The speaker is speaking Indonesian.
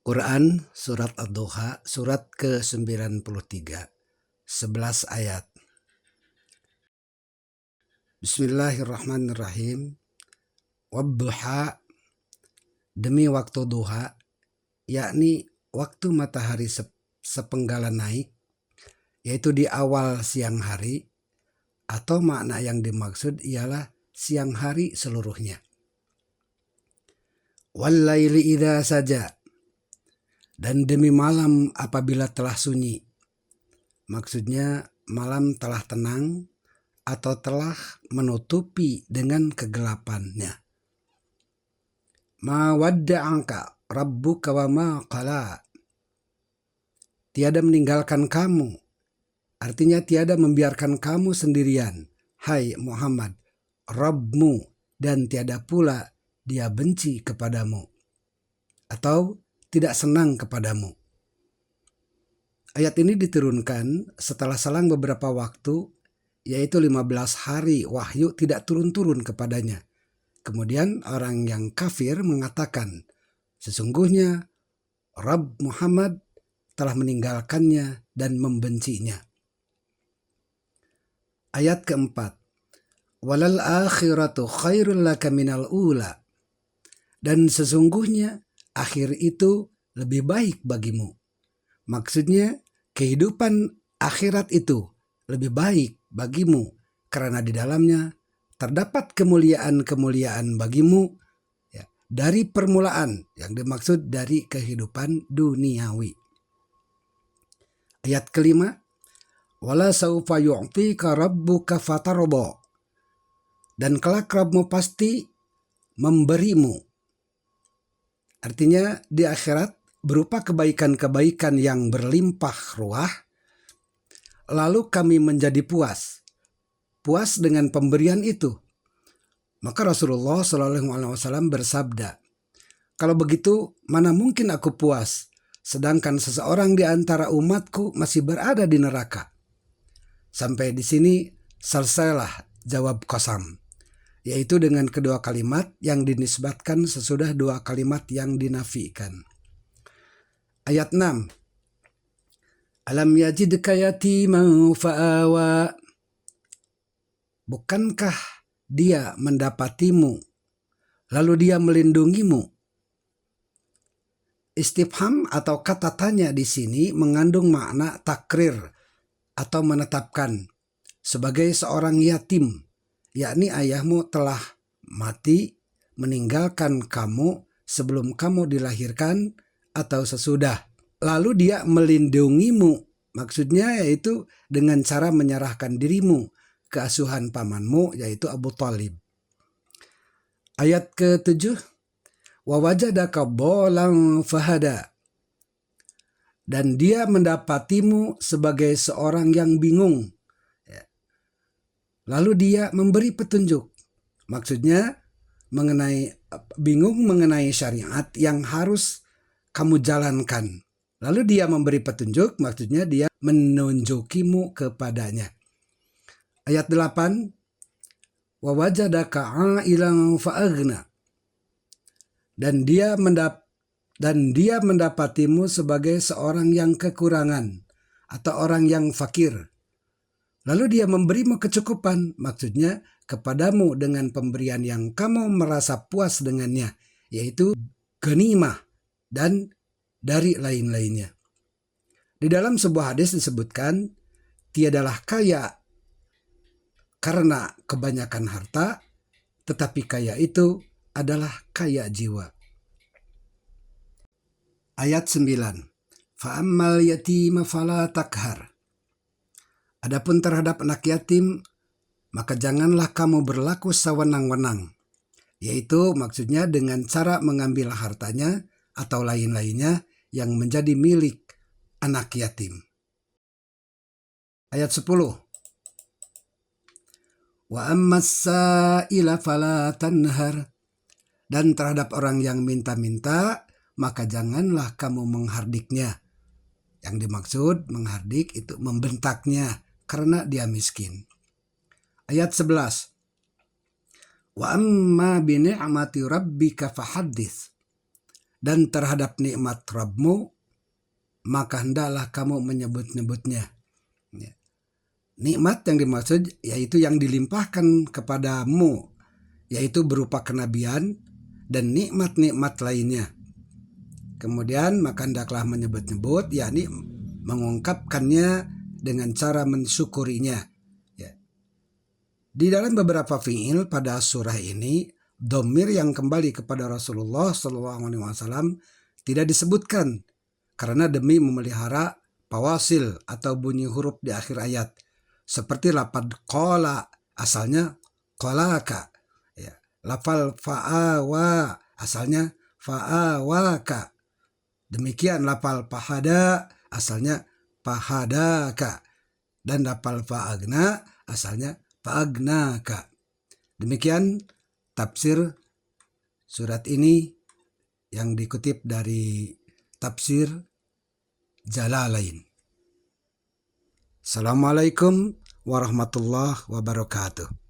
Quran Surat Ad-Duha, surat ke-93, 11 ayat. Bismillahirrahmanirrahim. Wadduha, demi waktu duha, yakni waktu matahari sepenggalan naik, yaitu di awal siang hari, atau makna yang dimaksud ialah siang hari seluruhnya. Wallaili idza saja, dan demi malam apabila telah sunyi. Maksudnya malam telah tenang atau telah menutupi dengan kegelapannya. Ma wadda'aka rabbuka wa ma qala. Tiada meninggalkan kamu, artinya tiada membiarkan kamu sendirian, hai Muhammad, Rabbmu, dan tiada pula dia benci kepadamu atau tidak senang kepadamu. Ayat ini diturunkan setelah selang beberapa waktu, yaitu 15 hari wahyu tidak turun-turun kepadanya. Kemudian orang yang kafir mengatakan, sesungguhnya Rabb Muhammad telah meninggalkannya dan membencinya. Ayat keempat, walal akhiratu khairul laka minal ula, dan sesungguhnya akhir itu lebih baik bagimu. Maksudnya kehidupan akhirat itu lebih baik bagimu karena di dalamnya terdapat kemuliaan-kemuliaan bagimu ya, dari permulaan yang dimaksud dari kehidupan duniawi. Ayat kelima, wala saufa yu'tika rabbuka fatarda, dan kelak Rabbmu pasti memberimu. Artinya di akhirat berupa kebaikan-kebaikan yang berlimpah ruah, lalu kami menjadi puas dengan pemberian itu. Maka Rasulullah SAW bersabda, kalau begitu mana mungkin aku puas, sedangkan seseorang di antara umatku masih berada di neraka. Sampai di sini selesailah jawab qasam, yaitu dengan kedua kalimat yang dinisbatkan sesudah dua kalimat yang dinafikan. Ayat 6. Alam yajidka yatiman fa'awa. Bukankah dia mendapatimu, lalu dia melindungimu? Istifham atau kata tanya di sini mengandung makna takrir atau menetapkan sebagai seorang yatim, yakni ayahmu telah mati meninggalkan kamu sebelum kamu dilahirkan atau sesudah. Lalu dia melindungimu, maksudnya yaitu dengan cara menyerahkan dirimu ke asuhan pamanmu, yaitu Abu Thalib. Ayat ke-7, wa wajadaka dhalan fahada, dan dia mendapatimu sebagai seorang yang bingung. Lalu dia memberi petunjuk, maksudnya bingung mengenai syariat yang harus kamu jalankan. Lalu dia memberi petunjuk, maksudnya dia menunjukimu kepadanya. Ayat 8, wa wajadaka a'ilan fa'aghna, dan dia mendapatimu sebagai seorang yang kekurangan atau orang yang fakir. Lalu dia memberimu kecukupan, maksudnya kepadamu dengan pemberian yang kamu merasa puas dengannya, yaitu ghanimah dan dari lain-lainnya. Di dalam sebuah hadis disebutkan, tiadalah kaya karena kebanyakan harta, tetapi kaya itu adalah kaya jiwa. Ayat 9. Fa'ammal yatima fala takhar. Adapun terhadap anak yatim, maka janganlah kamu berlaku sewenang-wenang, yaitu maksudnya dengan cara mengambil hartanya atau lain-lainnya yang menjadi milik anak yatim. Ayat 10. Wa ammas sa'ila fala tanhar, dan terhadap orang yang minta-minta, maka janganlah kamu menghardiknya. Yang dimaksud menghardik itu membentaknya karena dia miskin. Ayat 11. Wa amma bi ni'mati rabbika fahaddits, dan terhadap nikmat Rabbmu, maka hendaklah kamu menyebut-nyebutnya. Ya. Nikmat yang dimaksud yaitu yang dilimpahkan kepadamu, yaitu berupa kenabian dan nikmat-nikmat lainnya. Kemudian maka hendaklah menyebut-nyebut, yakni mengungkapkannya dengan cara mensyukurinya. Ya. Di dalam beberapa fi'il pada surah ini, dhamir yang kembali kepada Rasulullah SAW tidak disebutkan karena demi memelihara pawasil atau bunyi huruf di akhir ayat. Seperti lafaz qala, asalnya qalaka. Ya. Lafal fa'awa, asalnya fa'awaka. Demikian lafal pahada, asalnya pahadaka. Dan lafal fa'agna, asalnya fa'agnaka. Demikian tafsir surat ini yang dikutip dari tafsir Jalalain. Assalamualaikum warahmatullahi wabarakatuh.